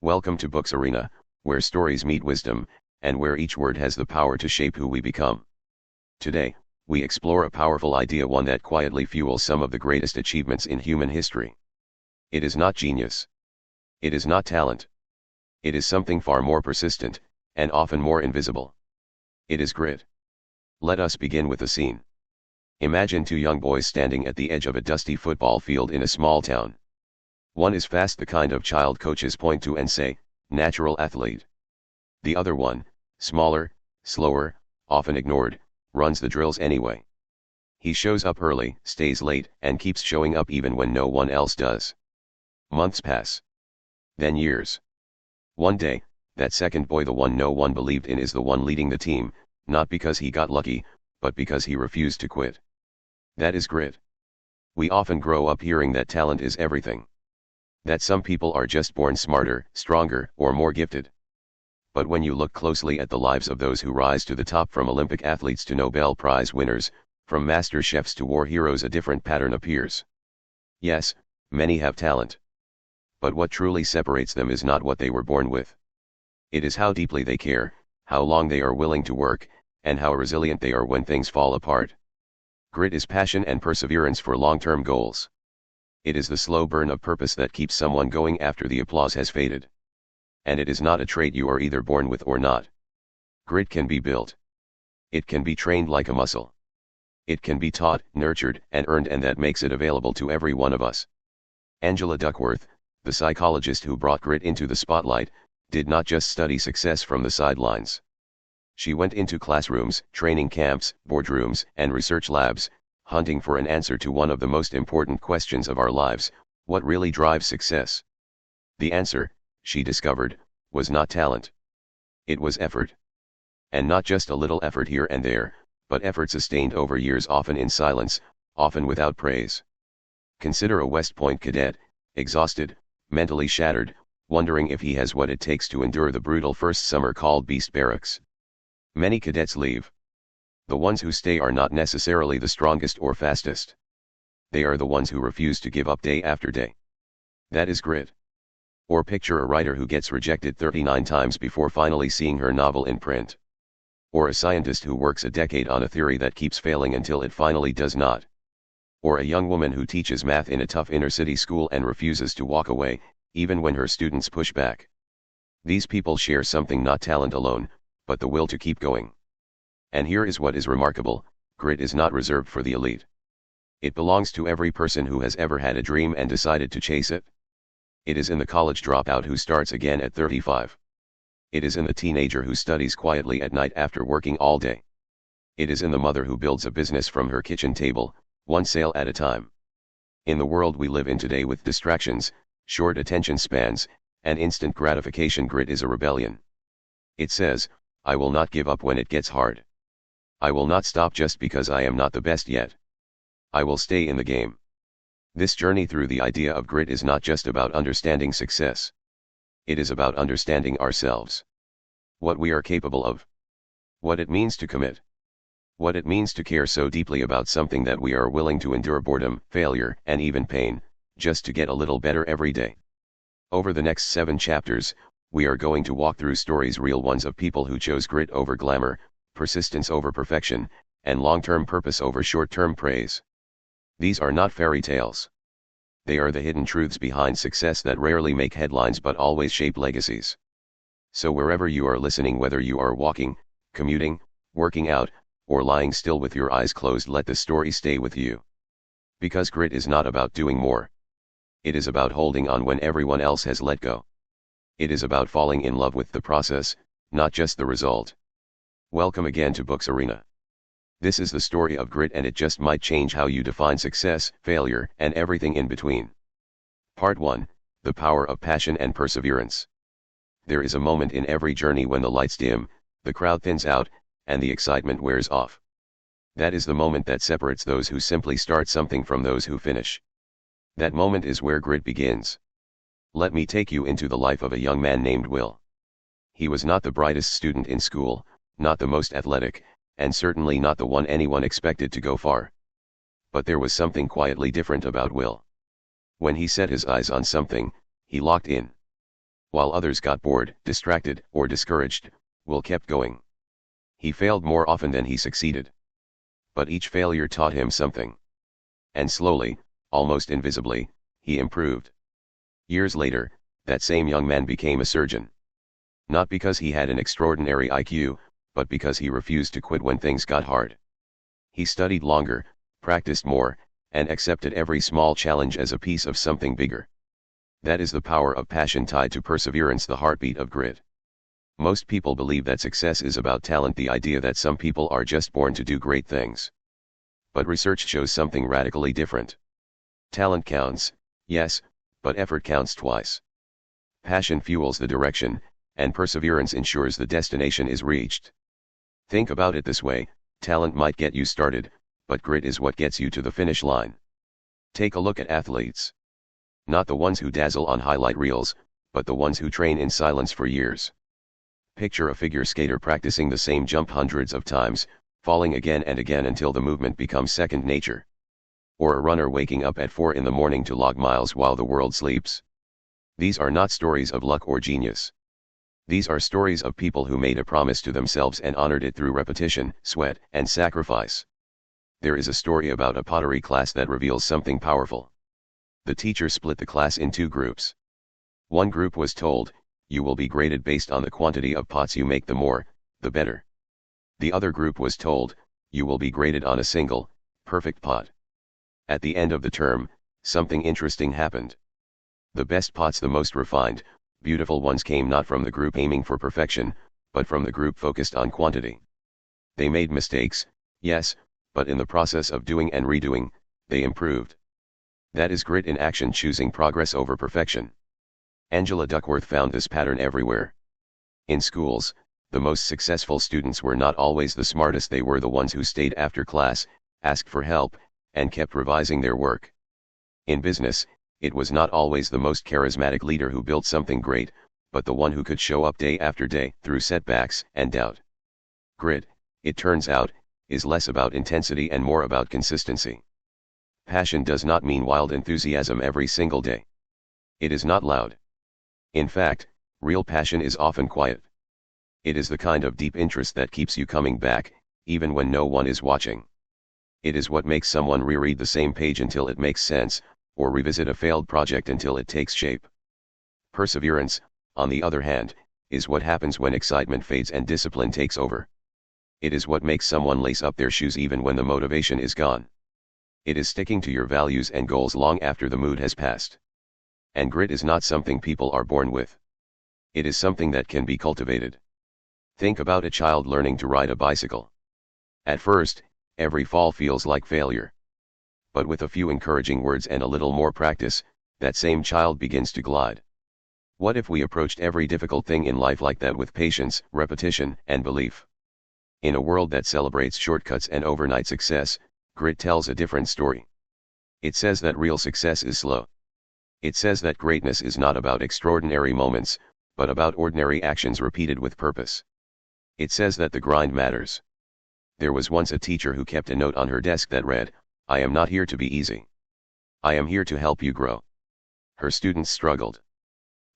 Welcome to Books Arena, where stories meet wisdom, and where each word has the power to shape who we become. Today, we explore a powerful idea, one that quietly fuels some of the greatest achievements in human history. It is not genius. It is not talent. It is something far more persistent, and often more invisible. It is grit. Let us begin with the scene. Imagine two young boys standing at the edge of a dusty football field in a small town. One is fast, the kind of child coaches point to and say, "Natural athlete." The other one, smaller, slower, often ignored, runs the drills anyway. He shows up early, stays late, and keeps showing up even when no one else does. Months pass. Then years. One day, that second boy, the one no one believed in, is the one leading the team, not because he got lucky, but because he refused to quit. That is grit. We often grow up hearing that talent is everything. That some people are just born smarter, stronger, or more gifted. But when you look closely at the lives of those who rise to the top, from Olympic athletes to Nobel Prize winners, from master chefs to war heroes, a different pattern appears. Yes, many have talent. But what truly separates them is not what they were born with. It is how deeply they care, how long they are willing to work, and how resilient they are when things fall apart. Grit is passion and perseverance for long-term goals. It is the slow burn of purpose that keeps someone going after the applause has faded. And it is not a trait you are either born with or not. Grit can be built. It can be trained like a muscle. It can be taught, nurtured, and earned, and that makes it available to every one of us. Angela Duckworth, the psychologist who brought grit into the spotlight, did not just study success from the sidelines. She went into classrooms, training camps, boardrooms, and research labs, hunting for an answer to one of the most important questions of our lives: what really drives success? The answer, she discovered, was not talent. It was effort. And not just a little effort here and there, but effort sustained over years, often in silence, often without praise. Consider a West Point cadet, exhausted, mentally shattered, wondering if he has what it takes to endure the brutal first summer called Beast Barracks. Many cadets leave. The ones who stay are not necessarily the strongest or fastest. They are the ones who refuse to give up day after day. That is grit. Or picture a writer who gets rejected 39 times before finally seeing her novel in print. Or a scientist who works a decade on a theory that keeps failing until it finally does not. Or a young woman who teaches math in a tough inner-city school and refuses to walk away, even when her students push back. These people share something: not talent alone, but the will to keep going. And here is what is remarkable: grit is not reserved for the elite. It belongs to every person who has ever had a dream and decided to chase it. It is in the college dropout who starts again at 35. It is in the teenager who studies quietly at night after working all day. It is in the mother who builds a business from her kitchen table, one sale at a time. In the world we live in today, with distractions, short attention spans, and instant gratification, grit is a rebellion. It says, "I will not give up when it gets hard. I will not stop just because I am not the best yet. I will stay in the game." This journey through the idea of grit is not just about understanding success. It is about understanding ourselves. What we are capable of. What it means to commit. What it means to care so deeply about something that we are willing to endure boredom, failure, and even pain, just to get a little better every day. Over the next 7 chapters, we are going to walk through stories, real ones, of people who chose grit over glamour, persistence over perfection, and long-term purpose over short-term praise. These are not fairy tales. They are the hidden truths behind success that rarely make headlines but always shape legacies. So wherever you are listening, whether you are walking, commuting, working out, or lying still with your eyes closed, let the story stay with you. Because grit is not about doing more. It is about holding on when everyone else has let go. It is about falling in love with the process, not just the result. Welcome again to Books Arena. This is the story of grit, and it just might change how you define success, failure, and everything in between. Part 1: The Power of Passion and Perseverance. There is a moment in every journey when the lights dim, the crowd thins out, and the excitement wears off. That is the moment that separates those who simply start something from those who finish. That moment is where grit begins. Let me take you into the life of a young man named Will. He was not the brightest student in school, not the most athletic, and certainly not the one anyone expected to go far. But there was something quietly different about Will. When he set his eyes on something, he locked in. while others got bored, distracted, or discouraged, Will kept going. He failed more often than he succeeded. But each failure taught him something. And slowly, almost invisibly, he improved. Years later, that same young man became a surgeon. Not because he had an extraordinary IQ, but because he refused to quit when things got hard. He studied longer, practiced more, and accepted every small challenge as a piece of something bigger. That is the power of passion tied to perseverance, the heartbeat of grit. Most people believe that success is about talent, the idea that some people are just born to do great things. But research shows something radically different. Talent counts, yes, but effort counts twice. Passion fuels the direction, and perseverance ensures the destination is reached. Think about it this way: talent might get you started, but grit is what gets you to the finish line. Take a look at athletes. Not the ones who dazzle on highlight reels, but the ones who train in silence for years. Picture a figure skater practicing the same jump hundreds of times, falling again and again until the movement becomes second nature. Or a runner waking up at 4 in the morning to log miles while the world sleeps. These are not stories of luck or genius. These are stories of people who made a promise to themselves and honored it through repetition, sweat, and sacrifice. There is a story about a pottery class that reveals something powerful. The teacher split the class in two groups. One group was told, "You will be graded based on the quantity of pots you make, the more, the better." The other group was told, "You will be graded on a single, perfect pot." At the end of the term, something interesting happened. The best pots, the most refined, beautiful ones, came not from the group aiming for perfection, but from the group focused on quantity. They made mistakes, yes, but in the process of doing and redoing, they improved. That is grit in action, choosing progress over perfection. Angela Duckworth found this pattern everywhere. In schools, the most successful students were not always the smartest. They were the ones who stayed after class, asked for help, and kept revising their work. In business, it was not always the most charismatic leader who built something great, but the one who could show up day after day through setbacks and doubt. Grit, it turns out, is less about intensity and more about consistency. Passion does not mean wild enthusiasm every single day. It is not loud. In fact, real passion is often quiet. It is the kind of deep interest that keeps you coming back, even when no one is watching. It is what makes someone reread the same page until it makes sense, or revisit a failed project until it takes shape. Perseverance, on the other hand, is what happens when excitement fades and discipline takes over. It is what makes someone lace up their shoes even when the motivation is gone. It is sticking to your values and goals long after the mood has passed. And grit is not something people are born with. It is something that can be cultivated. Think about a child learning to ride a bicycle. At first, every fall feels like failure. But with a few encouraging words and a little more practice, that same child begins to glide. What if we approached every difficult thing in life like that, with patience, repetition, and belief? In a world that celebrates shortcuts and overnight success, grit tells a different story. It says that real success is slow. It says that greatness is not about extraordinary moments, but about ordinary actions repeated with purpose. It says that the grind matters. There was once a teacher who kept a note on her desk that read, "I am not here to be easy. I am here to help you grow." Her students struggled.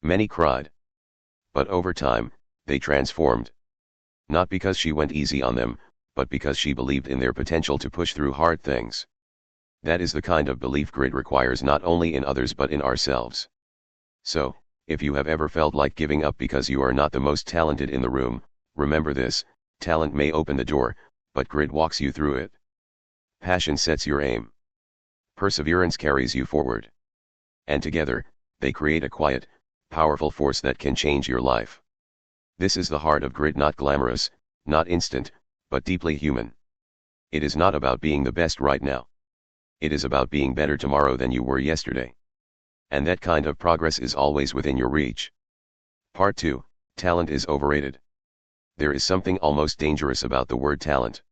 Many cried. But over time, they transformed. Not because she went easy on them, but because she believed in their potential to push through hard things. That is the kind of belief grit requires, not only in others but in ourselves. So, if you have ever felt like giving up because you are not the most talented in the room, remember this: talent may open the door, but grit walks you through it. Passion sets your aim. Perseverance carries you forward. And together, they create a quiet, powerful force that can change your life. This is the heart of grit, not glamorous, not instant, but deeply human. It is not about being the best right now. It is about being better tomorrow than you were yesterday. And that kind of progress is always within your reach. Part 2, Talent is overrated. There is something almost dangerous about the word talent.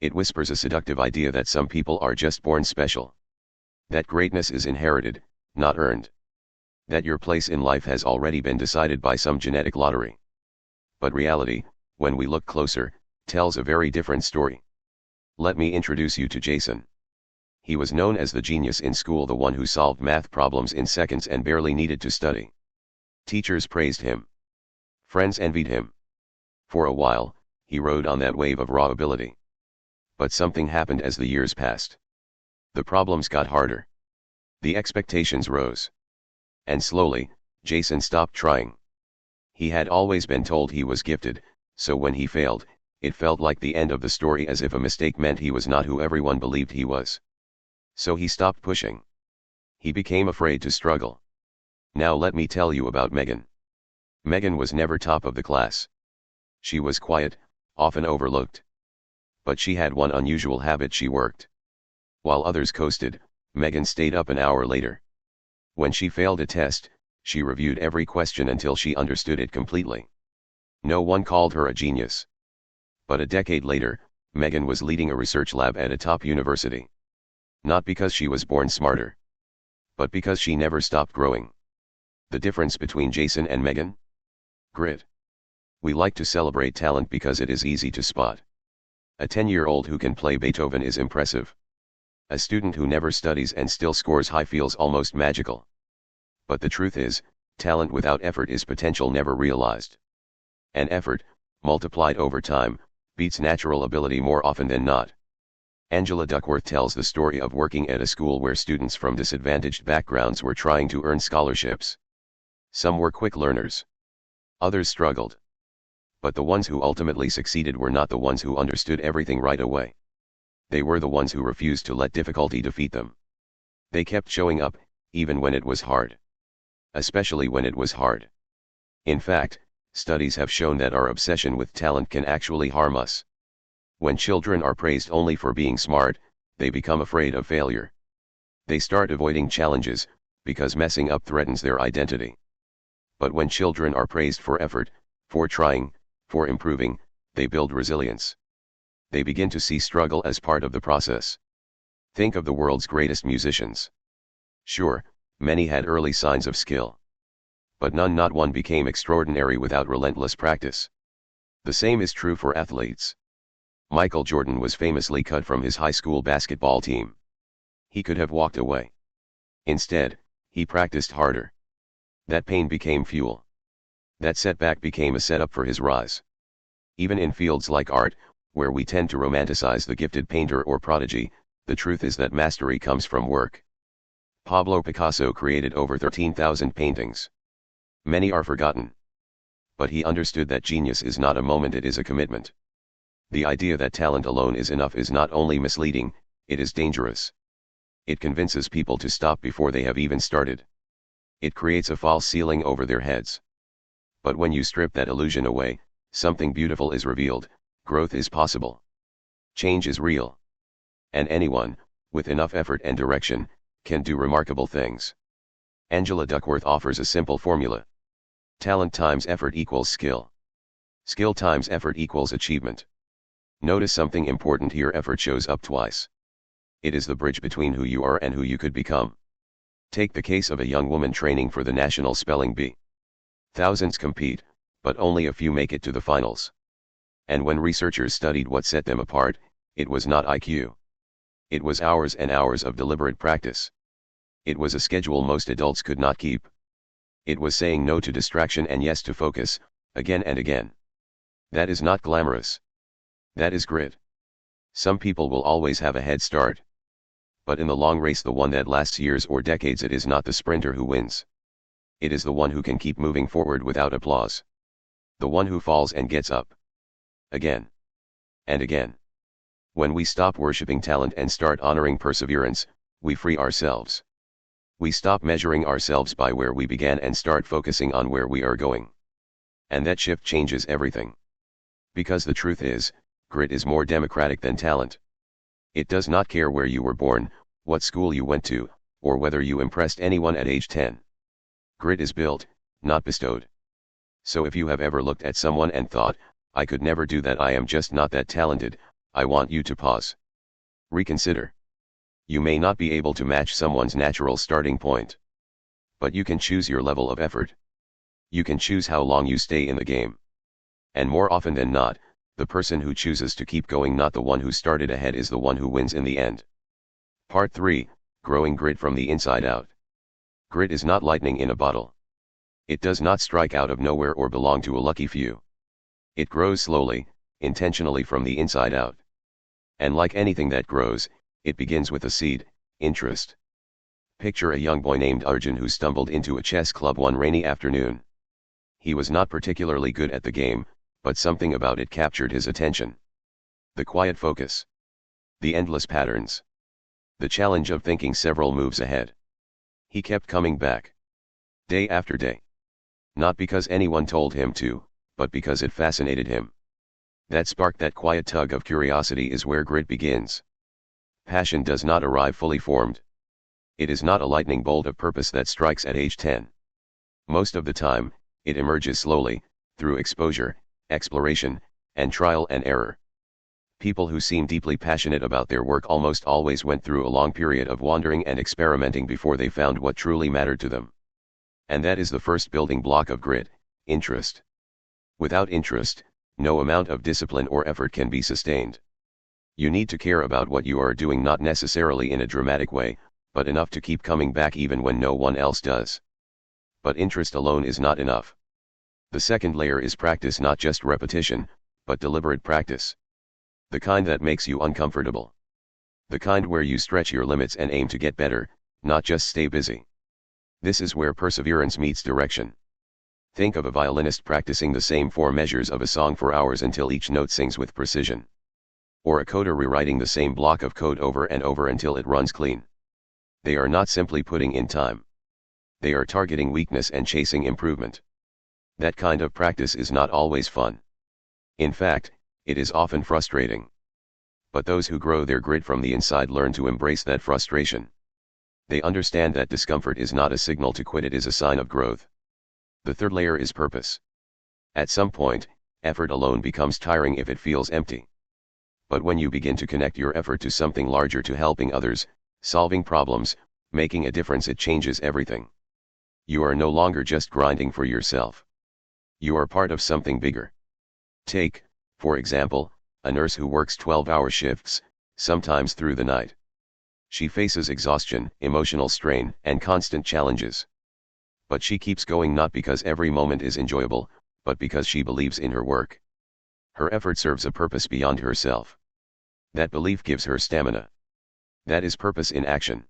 It whispers a seductive idea that some people are just born special. That greatness is inherited, not earned. That your place in life has already been decided by some genetic lottery. But reality, when we look closer, tells a very different story. Let me introduce you to Jason. He was known as the genius in school, the one who solved math problems in seconds and barely needed to study. Teachers praised him. Friends envied him. For a while, he rode on that wave of raw ability. But something happened as the years passed. The problems got harder. The expectations rose. And slowly, Jason stopped trying. He had always been told he was gifted, so when he failed, it felt like the end of the story, as if a mistake meant he was not who everyone believed he was. So he stopped pushing. He became afraid to struggle. Now let me tell you about Megan. Megan was never top of the class. She was quiet, often overlooked. But she had one unusual habit: she worked. While others coasted, Megan stayed up an hour later. When she failed a test, she reviewed every question until she understood it completely. No one called her a genius. But a decade later, Megan was leading a research lab at a top university. Not because she was born smarter, but because she never stopped growing. The difference between Jason and Megan? Grit. We like to celebrate talent because it is easy to spot. A 10-year-old who can play Beethoven is impressive. A student who never studies and still scores high feels almost magical. But the truth is, talent without effort is potential never realized. And effort, multiplied over time, beats natural ability more often than not. Angela Duckworth tells the story of working at a school where students from disadvantaged backgrounds were trying to earn scholarships. Some were quick learners. Others struggled. But the ones who ultimately succeeded were not the ones who understood everything right away. They were the ones who refused to let difficulty defeat them. They kept showing up, even when it was hard. Especially when it was hard. In fact, studies have shown that our obsession with talent can actually harm us. When children are praised only for being smart, they become afraid of failure. They start avoiding challenges, because messing up threatens their identity. But when children are praised for effort, for trying, for improving, they build resilience. They begin to see struggle as part of the process. Think of the world's greatest musicians. Sure, many had early signs of skill. But not one became extraordinary without relentless practice. The same is true for athletes. Michael Jordan was famously cut from his high school basketball team. He could have walked away. Instead, he practiced harder. That pain became fuel. That setback became a setup for his rise. Even in fields like art, where we tend to romanticize the gifted painter or prodigy, the truth is that mastery comes from work. Pablo Picasso created over 13,000 paintings. Many are forgotten. But he understood that genius is not a moment, it is a commitment. The idea that talent alone is enough is not only misleading, it is dangerous. It convinces people to stop before they have even started. It creates a false ceiling over their heads. But when you strip that illusion away, something beautiful is revealed: growth is possible. Change is real. And anyone, with enough effort and direction, can do remarkable things. Angela Duckworth offers a simple formula. Talent times effort equals skill. Skill times effort equals achievement. Notice something important here: effort shows up twice. It is the bridge between who you are and who you could become. Take the case of a young woman training for the National Spelling Bee. Thousands compete, but only a few make it to the finals. And when researchers studied what set them apart, it was not IQ. It was hours and hours of deliberate practice. It was a schedule most adults could not keep. It was saying no to distraction and yes to focus, again and again. That is not glamorous. That is grit. Some people will always have a head start. But in the long race, the one that lasts years or decades, it is not the sprinter who wins. It is the one who can keep moving forward without applause. The one who falls and gets up. Again. And again. When we stop worshiping talent and start honoring perseverance, we free ourselves. We stop measuring ourselves by where we began and start focusing on where we are going. And that shift changes everything. Because the truth is, grit is more democratic than talent. It does not care where you were born, what school you went to, or whether you impressed anyone at age 10. Grit is built, not bestowed. So if you have ever looked at someone and thought, I could never do that, I am just not that talented, I want you to pause. Reconsider. You may not be able to match someone's natural starting point. But you can choose your level of effort. You can choose how long you stay in the game. And more often than not, the person who chooses to keep going, not the one who started ahead, is the one who wins in the end. Part 3, Growing Grit from the Inside Out. Grit is not lightning in a bottle. It does not strike out of nowhere or belong to a lucky few. It grows slowly, intentionally from the inside out. And like anything that grows, it begins with a seed, interest. Picture a young boy named Arjun who stumbled into a chess club one rainy afternoon. He was not particularly good at the game, but something about it captured his attention. The quiet focus. The endless patterns. The challenge of thinking several moves ahead. He kept coming back. Day after day. Not because anyone told him to, but because it fascinated him. That spark, that quiet tug of curiosity is where grit begins. Passion does not arrive fully formed. It is not a lightning bolt of purpose that strikes at age 10. Most of the time, it emerges slowly, through exposure, exploration, and trial and error. People who seem deeply passionate about their work almost always went through a long period of wandering and experimenting before they found what truly mattered to them. And that is the first building block of grit, interest. Without interest, no amount of discipline or effort can be sustained. You need to care about what you are doing, not necessarily in a dramatic way, but enough to keep coming back even when no one else does. But interest alone is not enough. The second layer is practice, not just repetition, but deliberate practice. The kind that makes you uncomfortable. The kind where you stretch your limits and aim to get better, not just stay busy. This is where perseverance meets direction. Think of a violinist practicing the same 4 measures of a song for hours until each note sings with precision. Or a coder rewriting the same block of code over and over until it runs clean. They are not simply putting in time. They are targeting weakness and chasing improvement. That kind of practice is not always fun. In fact, it is often frustrating. But those who grow their grit from the inside learn to embrace that frustration. They understand that discomfort is not a signal to quit, it is a sign of growth. The third layer is purpose. At some point, effort alone becomes tiring if it feels empty. But when you begin to connect your effort to something larger, to helping others, solving problems, making a difference, it changes everything. You are no longer just grinding for yourself. You are part of something bigger. Take, for example, a nurse who works 12-hour shifts, sometimes through the night. She faces exhaustion, emotional strain, and constant challenges. But she keeps going, not because every moment is enjoyable, but because she believes in her work. Her effort serves a purpose beyond herself. That belief gives her stamina. That is purpose in action.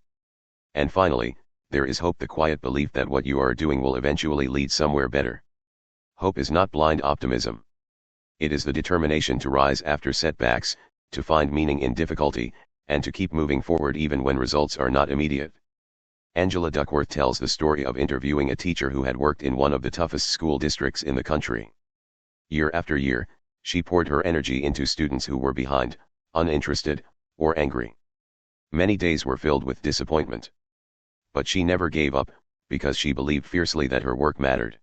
And finally, there is hope, the quiet belief that what you are doing will eventually lead somewhere better. Hope is not blind optimism. It is the determination to rise after setbacks, to find meaning in difficulty, and to keep moving forward even when results are not immediate. Angela Duckworth tells the story of interviewing a teacher who had worked in one of the toughest school districts in the country. Year after year, she poured her energy into students who were behind, uninterested, or angry. Many days were filled with disappointment. But she never gave up, because she believed fiercely that her work mattered.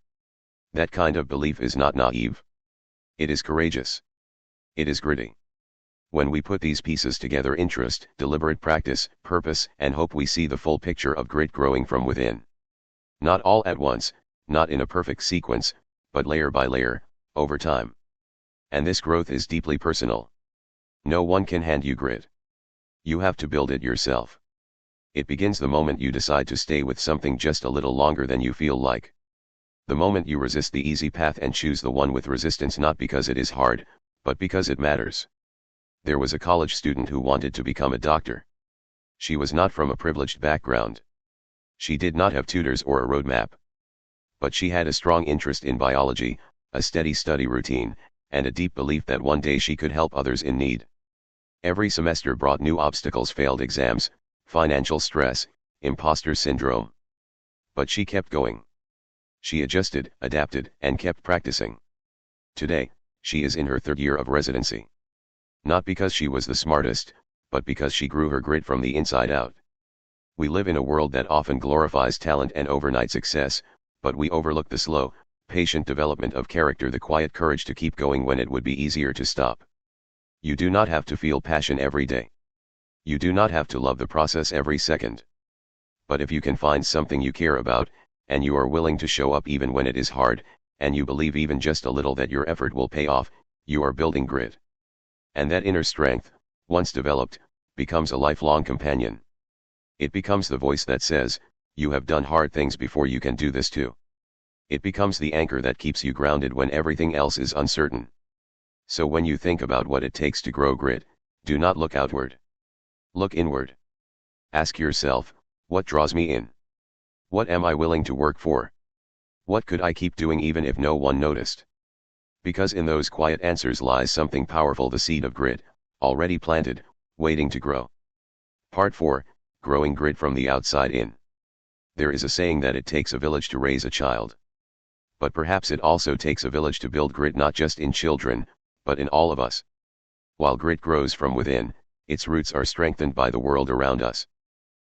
That kind of belief is not naive. It is courageous. It is gritty. When we put these pieces together, interest, deliberate practice, purpose, and hope, we see the full picture of grit growing from within. Not all at once, not in a perfect sequence, but layer by layer, over time. And this growth is deeply personal. No one can hand you grit. You have to build it yourself. It begins the moment you decide to stay with something just a little longer than you feel like. The moment you resist the easy path and choose the one with resistance, not because it is hard, but because it matters. There was a college student who wanted to become a doctor. She was not from a privileged background. She did not have tutors or a roadmap. But she had a strong interest in biology, a steady study routine, and a deep belief that one day she could help others in need. Every semester brought new obstacles: failed exams, financial stress, imposter syndrome. But she kept going. She adjusted, adapted, and kept practicing. Today, she is in her 3rd year of residency. Not because she was the smartest, but because she grew her grit from the inside out. We live in a world that often glorifies talent and overnight success, but we overlook the slow, patient development of character, the quiet courage to keep going when it would be easier to stop. You do not have to feel passion every day. You do not have to love the process every second. But if you can find something you care about, and you are willing to show up even when it is hard, and you believe even just a little that your effort will pay off, you are building grit. And that inner strength, once developed, becomes a lifelong companion. It becomes the voice that says, "You have done hard things before, you can do this too." It becomes the anchor that keeps you grounded when everything else is uncertain. So when you think about what it takes to grow grit, do not look outward. Look inward. Ask yourself, what draws me in? What am I willing to work for? What could I keep doing even if no one noticed? Because in those quiet answers lies something powerful, the seed of grit, already planted, waiting to grow. Part 4, Growing Grit from the Outside In. There is a saying that it takes a village to raise a child. But perhaps it also takes a village to build grit, not just in children, but in all of us. While grit grows from within, its roots are strengthened by the world around us.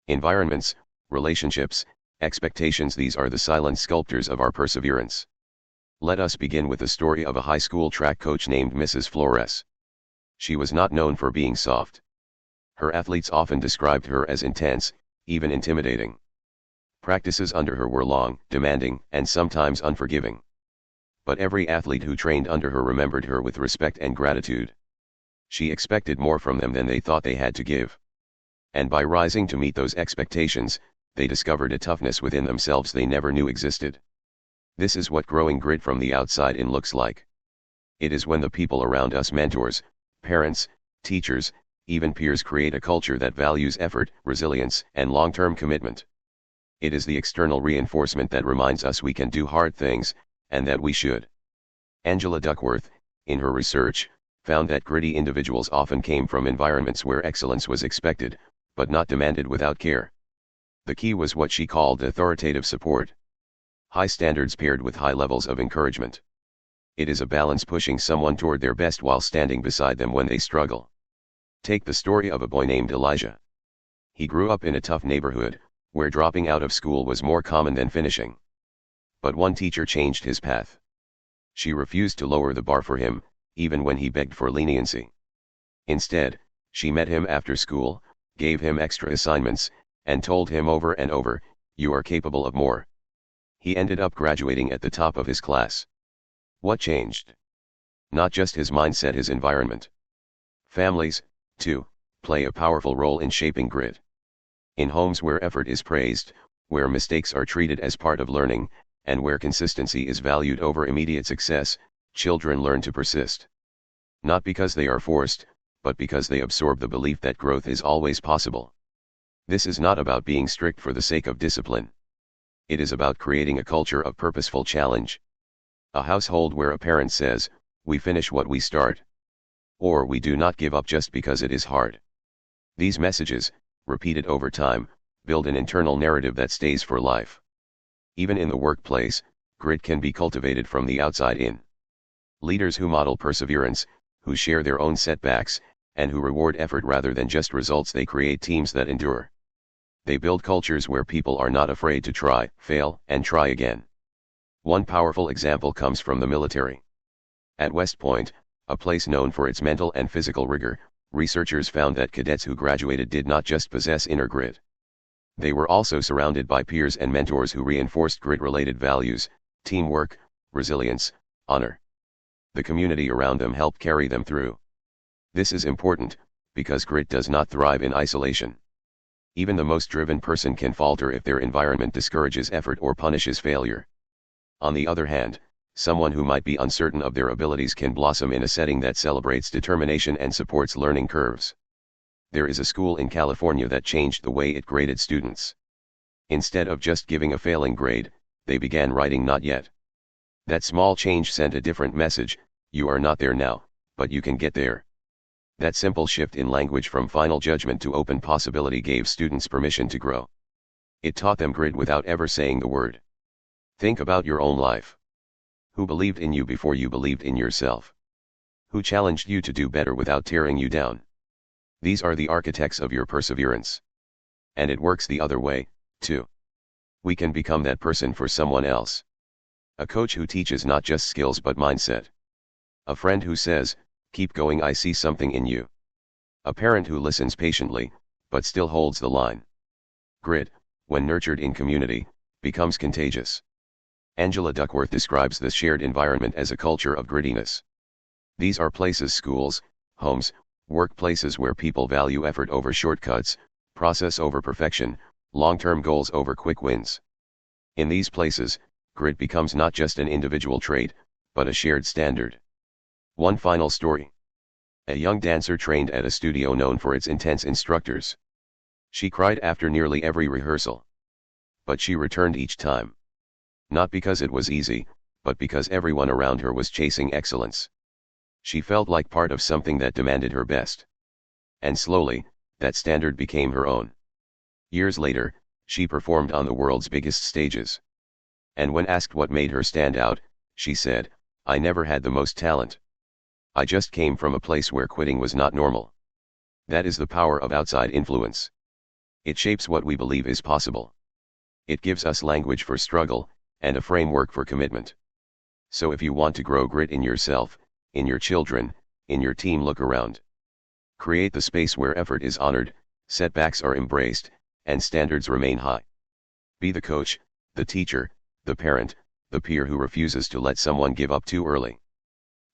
Environments, relationships, expectations, these are the silent sculptors of our perseverance. Let us begin with the story of a high school track coach named Mrs. Flores. She was not known for being soft. Her athletes often described her as intense, even intimidating. Practices under her were long, demanding, and sometimes unforgiving. But every athlete who trained under her remembered her with respect and gratitude. She expected more from them than they thought they had to give. And by rising to meet those expectations, they discovered a toughness within themselves they never knew existed. This is what growing grit from the outside in looks like. It is when the people around us, mentors, parents, teachers, even peers, create a culture that values effort, resilience, and long-term commitment. It is the external reinforcement that reminds us we can do hard things, and that we should. Angela Duckworth, in her research, found that gritty individuals often came from environments where excellence was expected, but not demanded without care. The key was what she called authoritative support. High standards paired with high levels of encouragement. It is a balance, pushing someone toward their best while standing beside them when they struggle. Take the story of a boy named Elijah. He grew up in a tough neighborhood, where dropping out of school was more common than finishing. But one teacher changed his path. She refused to lower the bar for him, even when he begged for leniency. Instead, she met him after school, gave him extra assignments, and told him over and over, "You are capable of more." He ended up graduating at the top of his class. What changed? Not just his mindset, his environment. Families, too, play a powerful role in shaping grit. In homes where effort is praised, where mistakes are treated as part of learning, and where consistency is valued over immediate success, children learn to persist. Not because they are forced, but because they absorb the belief that growth is always possible. This is not about being strict for the sake of discipline. It is about creating a culture of purposeful challenge. A household where a parent says, "We finish what we start," or "We do not give up just because it is hard." These messages, repeated over time, build an internal narrative that stays for life. Even in the workplace, grit can be cultivated from the outside in. Leaders who model perseverance, who share their own setbacks, and who reward effort rather than just results, they create teams that endure. They build cultures where people are not afraid to try, fail, and try again. One powerful example comes from the military. At West Point, a place known for its mental and physical rigor, researchers found that cadets who graduated did not just possess inner grit. They were also surrounded by peers and mentors who reinforced grit-related values: teamwork, resilience, honor. The community around them helped carry them through. This is important, because grit does not thrive in isolation. Even the most driven person can falter if their environment discourages effort or punishes failure. On the other hand, someone who might be uncertain of their abilities can blossom in a setting that celebrates determination and supports learning curves. There is a school in California that changed the way it graded students. Instead of just giving a failing grade, they began writing "not yet." That small change sent a different message: you are not there now, but you can get there. That simple shift in language from final judgment to open possibility gave students permission to grow. It taught them grit without ever saying the word. Think about your own life. Who believed in you before you believed in yourself? Who challenged you to do better without tearing you down? These are the architects of your perseverance. And it works the other way, too. We can become that person for someone else. A coach who teaches not just skills but mindset. A friend who says, "Keep going, I see something in you." A parent who listens patiently, but still holds the line. Grit, when nurtured in community, becomes contagious. Angela Duckworth describes this shared environment as a culture of grittiness. These are places: schools, homes, workplaces where people value effort over shortcuts, process over perfection, long-term goals over quick wins. In these places, grit becomes not just an individual trait, but a shared standard. One final story. A young dancer trained at a studio known for its intense instructors. She cried after nearly every rehearsal. But she returned each time. Not because it was easy, but because everyone around her was chasing excellence. She felt like part of something that demanded her best. And slowly, that standard became her own. Years later, she performed on the world's biggest stages. And when asked what made her stand out, she said, "I never had the most talent. I just came from a place where quitting was not normal." That is the power of outside influence. It shapes what we believe is possible. It gives us language for struggle, and a framework for commitment. So if you want to grow grit in yourself, in your children, in your team, look around. Create the space where effort is honored, setbacks are embraced, and standards remain high. Be the coach, the teacher, the parent, the peer who refuses to let someone give up too early.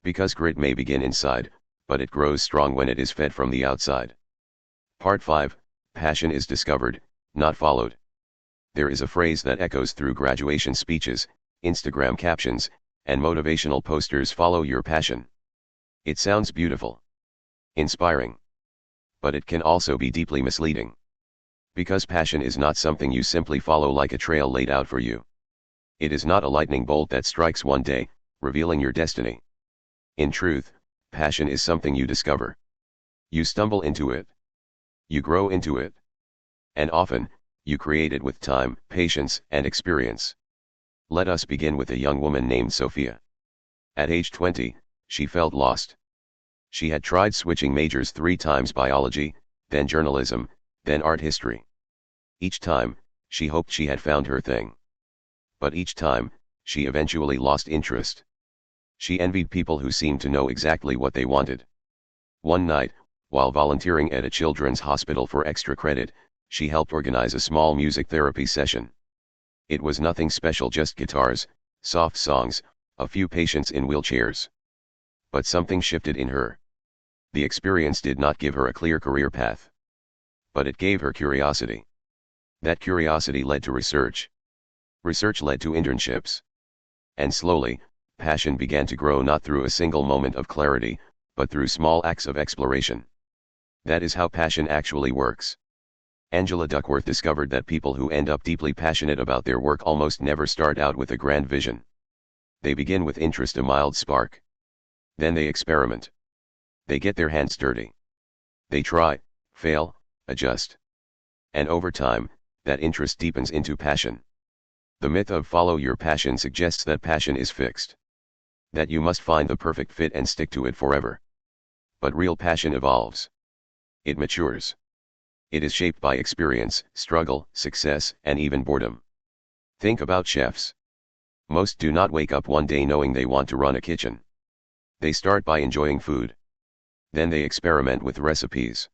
Because grit may begin inside, but it grows strong when it is fed from the outside. Part 5, Passion is discovered, not followed. There is a phrase that echoes through graduation speeches, Instagram captions, and motivational posters: follow your passion. It sounds beautiful, inspiring. But it can also be deeply misleading. Because passion is not something you simply follow like a trail laid out for you. It is not a lightning bolt that strikes one day, revealing your destiny. In truth, passion is something you discover. You stumble into it. You grow into it. And often, you create it with time, patience, and experience. Let us begin with a young woman named Sophia. At age 20, she felt lost. She had tried switching majors 3 times: biology, then journalism, then art history. Each time, she hoped she had found her thing. But each time, she eventually lost interest. She envied people who seemed to know exactly what they wanted. One night, while volunteering at a children's hospital for extra credit, she helped organize a small music therapy session. It was nothing special, just guitars, soft songs, a few patients in wheelchairs. But something shifted in her. The experience did not give her a clear career path. But it gave her curiosity. That curiosity led to research. Research led to internships. And slowly, passion began to grow, not through a single moment of clarity, but through small acts of exploration. That is how passion actually works. Angela Duckworth discovered that people who end up deeply passionate about their work almost never start out with a grand vision. They begin with interest, a mild spark. Then they experiment. They get their hands dirty. They try, fail, adjust. And over time, that interest deepens into passion. The myth of follow your passion suggests that passion is fixed. That you must find the perfect fit and stick to it forever. But real passion evolves. It matures. It is shaped by experience, struggle, success, and even boredom. Think about chefs. Most do not wake up one day knowing they want to run a kitchen. They start by enjoying food. Then they experiment with recipes.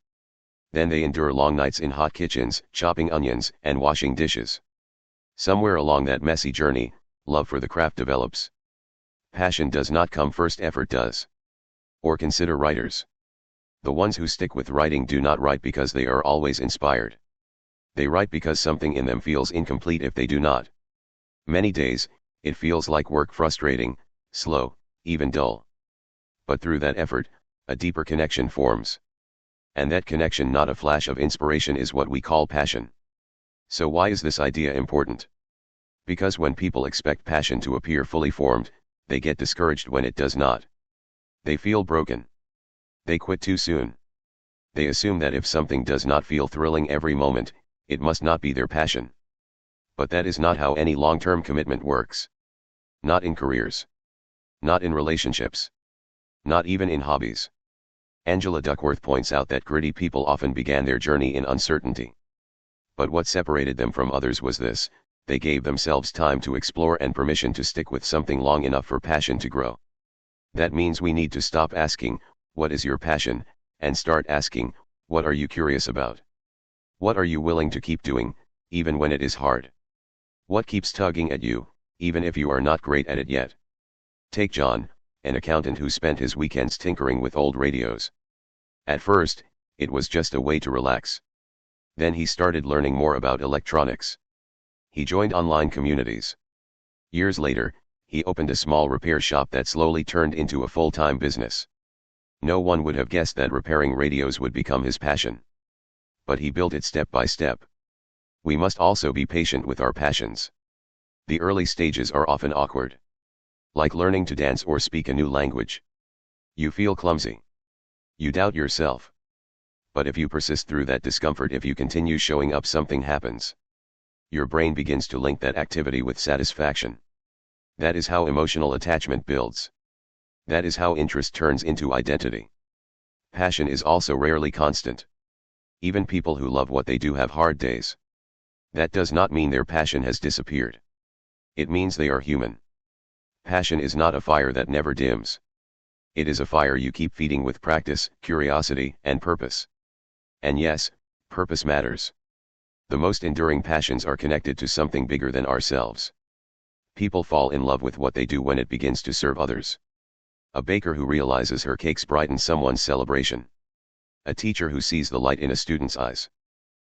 Then they endure long nights in hot kitchens, chopping onions and washing dishes. Somewhere along that messy journey, love for the craft develops. Passion does not come first, effort does. Or consider writers. The ones who stick with writing do not write because they are always inspired. They write because something in them feels incomplete if they do not. Many days, it feels like work, frustrating, slow, even dull. But through that effort, a deeper connection forms. And that connection, not a flash of inspiration, is what we call passion. So why is this idea important? Because when people expect passion to appear fully formed, they get discouraged when it does not. They feel broken. They quit too soon. They assume that if something does not feel thrilling every moment, it must not be their passion. But that is not how any long-term commitment works. Not in careers. Not in relationships. Not even in hobbies. Angela Duckworth points out that gritty people often began their journey in uncertainty. But what separated them from others was this: they gave themselves time to explore and permission to stick with something long enough for passion to grow. That means we need to stop asking, "What is your passion?" and start asking, "What are you curious about? What are you willing to keep doing, even when it is hard? What keeps tugging at you, even if you are not great at it yet?" Take John, an accountant who spent his weekends tinkering with old radios. At first, it was just a way to relax. Then he started learning more about electronics. He joined online communities. Years later, he opened a small repair shop that slowly turned into a full-time business. No one would have guessed that repairing radios would become his passion. But he built it step by step. We must also be patient with our passions. The early stages are often awkward. Like learning to dance or speak a new language. You feel clumsy. You doubt yourself. But if you persist through that discomfort, if you continue showing up, something happens. Your brain begins to link that activity with satisfaction. That is how emotional attachment builds. That is how interest turns into identity. Passion is also rarely constant. Even people who love what they do have hard days. That does not mean their passion has disappeared. It means they are human. Passion is not a fire that never dims. It is a fire you keep feeding with practice, curiosity, and purpose. And yes, purpose matters. The most enduring passions are connected to something bigger than ourselves. People fall in love with what they do when it begins to serve others. A baker who realizes her cakes brighten someone's celebration. A teacher who sees the light in a student's eyes.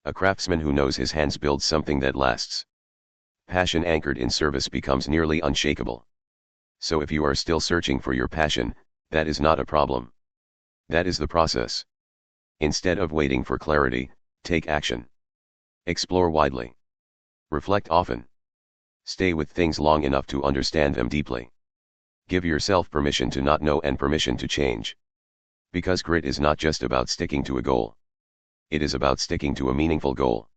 A craftsman who knows his hands build something that lasts. Passion anchored in service becomes nearly unshakable. So if you are still searching for your passion, that is not a problem. That is the process. Instead of waiting for clarity, take action. Explore widely. Reflect often. Stay with things long enough to understand them deeply. Give yourself permission to not know and permission to change. Because grit is not just about sticking to a goal. It is about sticking to a meaningful goal.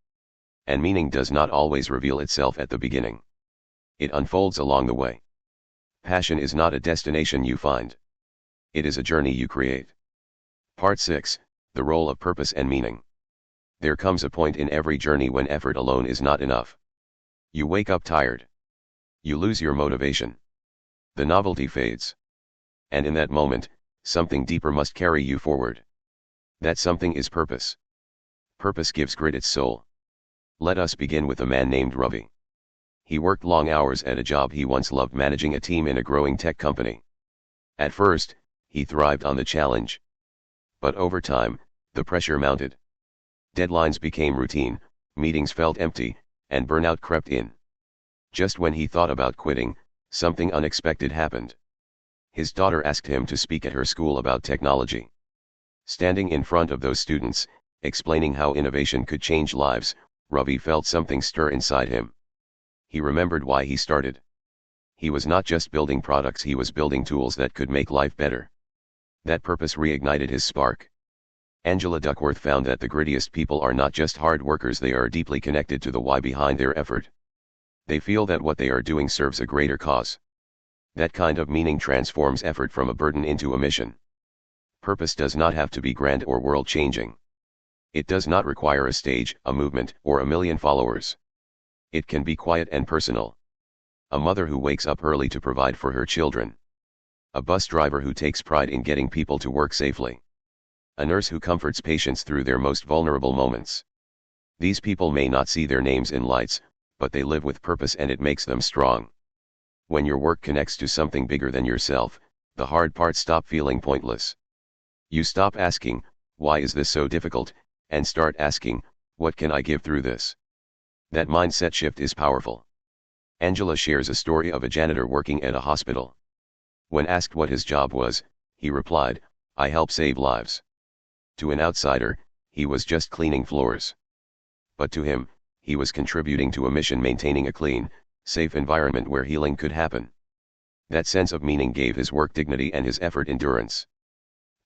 And meaning does not always reveal itself at the beginning. It unfolds along the way. Passion is not a destination you find. It is a journey you create. Part 6, The Role of Purpose and Meaning. There comes a point in every journey when effort alone is not enough. You wake up tired. You lose your motivation. The novelty fades. And in that moment, something deeper must carry you forward. That something is purpose. Purpose gives grit its soul. Let us begin with a man named Ravi. He worked long hours at a job he once loved, managing a team in a growing tech company. At first, he thrived on the challenge. But over time, the pressure mounted. Deadlines became routine, meetings felt empty, and burnout crept in. Just when he thought about quitting, something unexpected happened. His daughter asked him to speak at her school about technology. Standing in front of those students, explaining how innovation could change lives, Ravi felt something stir inside him. He remembered why he started. He was not just building products, he was building tools that could make life better. That purpose reignited his spark. Angela Duckworth found that the grittiest people are not just hard workers, they are deeply connected to the why behind their effort. They feel that what they are doing serves a greater cause. That kind of meaning transforms effort from a burden into a mission. Purpose does not have to be grand or world-changing. It does not require a stage, a movement, or a million followers. It can be quiet and personal. A mother who wakes up early to provide for her children. A bus driver who takes pride in getting people to work safely. A nurse who comforts patients through their most vulnerable moments. These people may not see their names in lights, but they live with purpose and it makes them strong. When your work connects to something bigger than yourself, the hard parts stop feeling pointless. You stop asking, why is this so difficult, and start asking, what can I give through this? That mindset shift is powerful. Angela shares a story of a janitor working at a hospital. When asked what his job was, he replied, I help save lives. To an outsider, he was just cleaning floors. But to him, he was contributing to a mission, maintaining a clean, safe environment where healing could happen. That sense of meaning gave his work dignity and his effort endurance.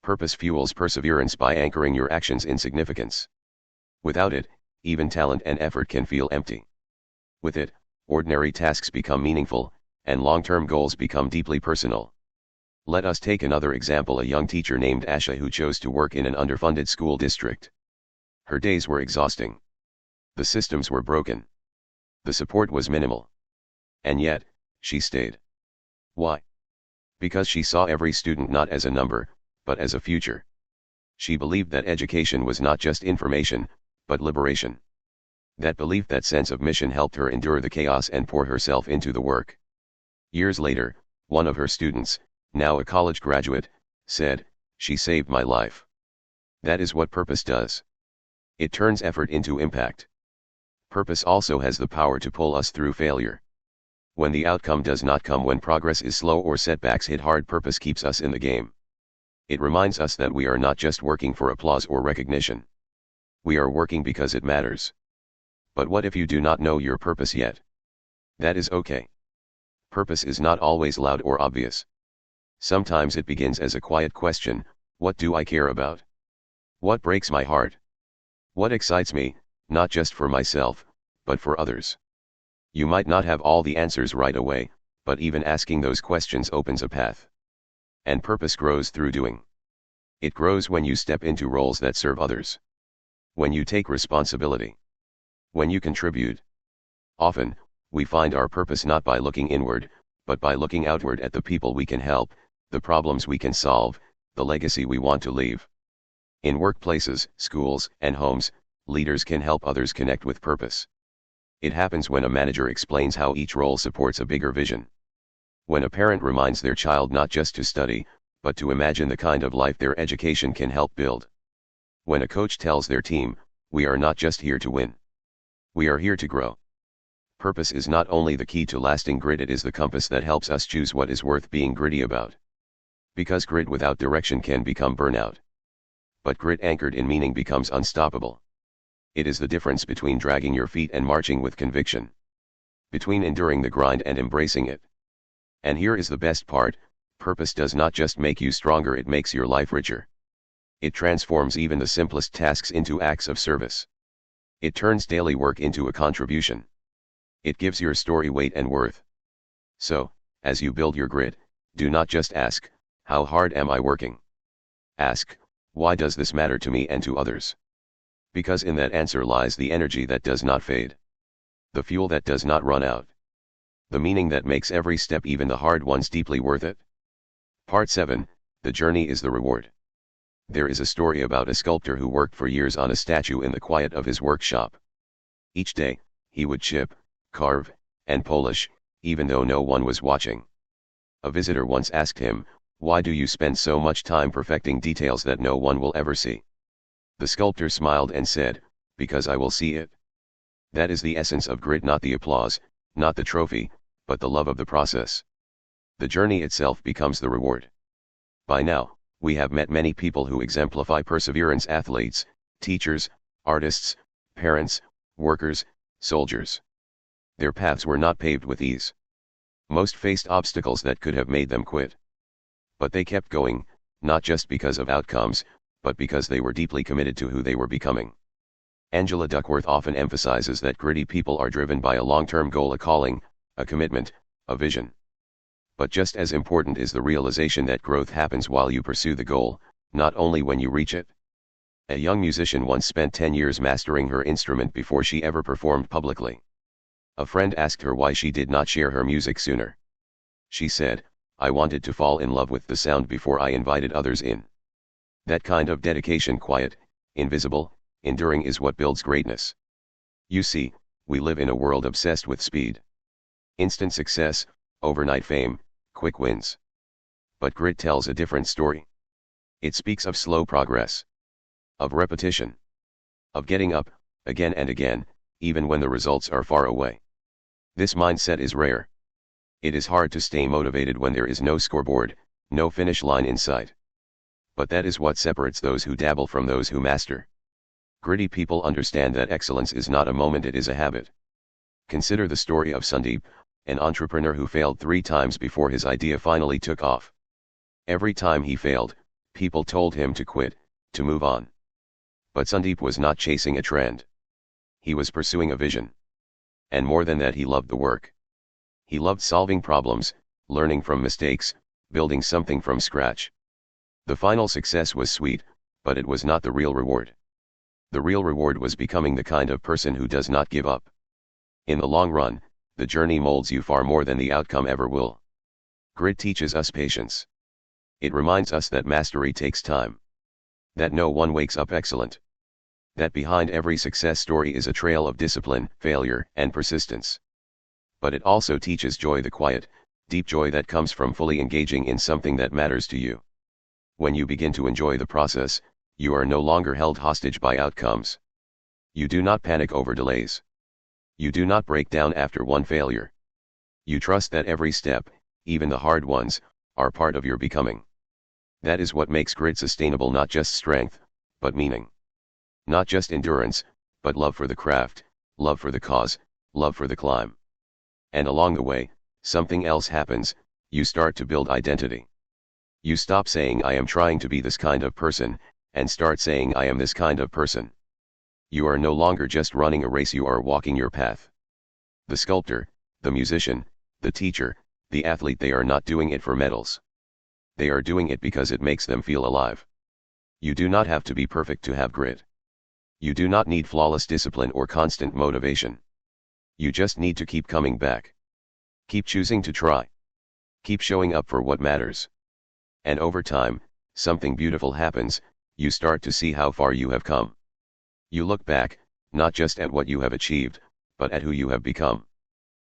Purpose fuels perseverance by anchoring your actions in significance. Without it, even talent and effort can feel empty. With it, ordinary tasks become meaningful, and long-term goals become deeply personal. Let us take another example, a young teacher named Asha who chose to work in an underfunded school district. Her days were exhausting. The systems were broken. The support was minimal. And yet, she stayed. Why? Because she saw every student not as a number, but as a future. She believed that education was not just information, but liberation. That belief, that sense of mission helped her endure the chaos and pour herself into the work. Years later, one of her students, now a college graduate, said, "She saved my life." That is what purpose does. It turns effort into impact. Purpose also has the power to pull us through failure. When the outcome does not come, when progress is slow or setbacks hit hard, purpose keeps us in the game. It reminds us that we are not just working for applause or recognition. We are working because it matters. But what if you do not know your purpose yet? That is okay. Purpose is not always loud or obvious. Sometimes it begins as a quiet question: what do I care about? What breaks my heart? What excites me, not just for myself, but for others? You might not have all the answers right away, but even asking those questions opens a path. And purpose grows through doing. It grows when you step into roles that serve others. When you take responsibility. When you contribute. Often, we find our purpose not by looking inward, but by looking outward at the people we can help, the problems we can solve, the legacy we want to leave. In workplaces, schools, and homes, leaders can help others connect with purpose. It happens when a manager explains how each role supports a bigger vision. When a parent reminds their child not just to study, but to imagine the kind of life their education can help build. When a coach tells their team, we are not just here to win. We are here to grow. Purpose is not only the key to lasting grit, it is the compass that helps us choose what is worth being gritty about. Because grit without direction can become burnout. But grit anchored in meaning becomes unstoppable. It is the difference between dragging your feet and marching with conviction. Between enduring the grind and embracing it. And here is the best part: purpose does not just make you stronger, it makes your life richer. It transforms even the simplest tasks into acts of service. It turns daily work into a contribution. It gives your story weight and worth. So, as you build your grit, do not just ask, how hard am I working? Ask, why does this matter to me and to others? Because in that answer lies the energy that does not fade. The fuel that does not run out. The meaning that makes every step, even the hard ones, deeply worth it. Part 7, The Journey is the Reward. There is a story about a sculptor who worked for years on a statue in the quiet of his workshop. Each day, he would chip, carve, and polish, even though no one was watching. A visitor once asked him, "Why do you spend so much time perfecting details that no one will ever see?" The sculptor smiled and said, "Because I will see it." That is the essence of grit, not the applause, not the trophy, but the love of the process. The journey itself becomes the reward. By now, we have met many people who exemplify perseverance: athletes, teachers, artists, parents, workers, soldiers. Their paths were not paved with ease. Most faced obstacles that could have made them quit. But they kept going, not just because of outcomes, but because they were deeply committed to who they were becoming. Angela Duckworth often emphasizes that gritty people are driven by a long-term goal, a calling, a commitment, a vision. But just as important is the realization that growth happens while you pursue the goal, not only when you reach it. A young musician once spent 10 years mastering her instrument before she ever performed publicly. A friend asked her why she did not share her music sooner. She said, "I wanted to fall in love with the sound before I invited others in." That kind of dedication, quiet, invisible, enduring, is what builds greatness. You see, we live in a world obsessed with speed. Instant success, overnight fame, quick wins. But grit tells a different story. It speaks of slow progress. Of repetition. Of getting up, again and again, even when the results are far away. This mindset is rare. It is hard to stay motivated when there is no scoreboard, no finish line in sight. But that is what separates those who dabble from those who master. Gritty people understand that excellence is not a moment, it is a habit. Consider the story of Sandeep, an entrepreneur who failed 3 times before his idea finally took off. Every time he failed, people told him to quit, to move on. But Sandeep was not chasing a trend. He was pursuing a vision. And more than that, he loved the work. He loved solving problems, learning from mistakes, building something from scratch. The final success was sweet, but it was not the real reward. The real reward was becoming the kind of person who does not give up. In the long run, the journey molds you far more than the outcome ever will. Grit teaches us patience. It reminds us that mastery takes time. That no one wakes up excellent. That behind every success story is a trail of discipline, failure, and persistence. But it also teaches joy, the quiet, deep joy that comes from fully engaging in something that matters to you. When you begin to enjoy the process, you are no longer held hostage by outcomes. You do not panic over delays. You do not break down after one failure. You trust that every step, even the hard ones, are part of your becoming. That is what makes grit sustainable, not just strength, but meaning. Not just endurance, but love for the craft, love for the cause, love for the climb. And along the way, something else happens, you start to build identity. You stop saying I am trying to be this kind of person, and start saying I am this kind of person. You are no longer just running a race, you are walking your path. The sculptor, the musician, the teacher, the athlete, they are not doing it for medals. They are doing it because it makes them feel alive. You do not have to be perfect to have grit. You do not need flawless discipline or constant motivation. You just need to keep coming back. Keep choosing to try. Keep showing up for what matters. And over time, something beautiful happens, you start to see how far you have come. You look back, not just at what you have achieved, but at who you have become.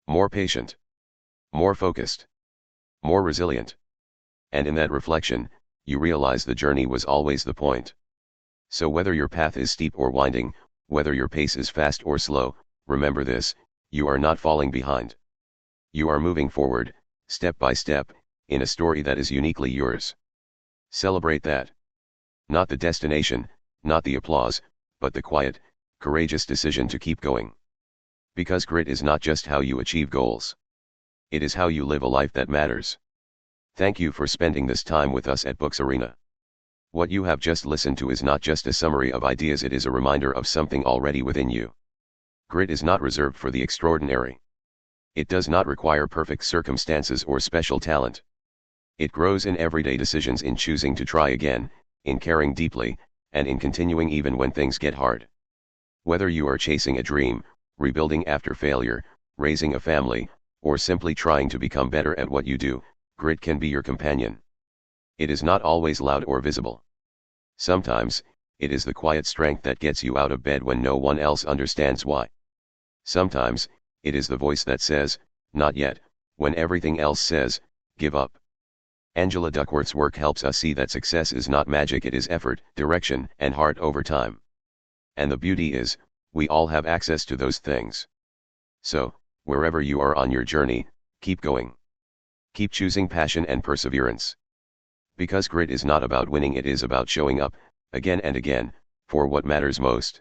More patient. More focused. More resilient. And in that reflection, you realize the journey was always the point. So whether your path is steep or winding, whether your pace is fast or slow, remember this: you are not falling behind. You are moving forward, step by step, in a story that is uniquely yours. Celebrate that. Not the destination, not the applause, but the quiet, courageous decision to keep going. Because grit is not just how you achieve goals. It is how you live a life that matters. Thank you for spending this time with us at Books Arena. What you have just listened to is not just a summary of ideas, it is a reminder of something already within you. Grit is not reserved for the extraordinary. It does not require perfect circumstances or special talent. It grows in everyday decisions, in choosing to try again, in caring deeply, and in continuing even when things get hard. Whether you are chasing a dream, rebuilding after failure, raising a family, or simply trying to become better at what you do, grit can be your companion. It is not always loud or visible. Sometimes, it is the quiet strength that gets you out of bed when no one else understands why. Sometimes, it is the voice that says, "Not yet," when everything else says, "Give up." Angela Duckworth's work helps us see that success is not magic, it is effort, direction, and heart over time. And the beauty is, we all have access to those things. So, wherever you are on your journey, keep going. Keep choosing passion and perseverance. Because grit is not about winning, it is about showing up, again and again, for what matters most.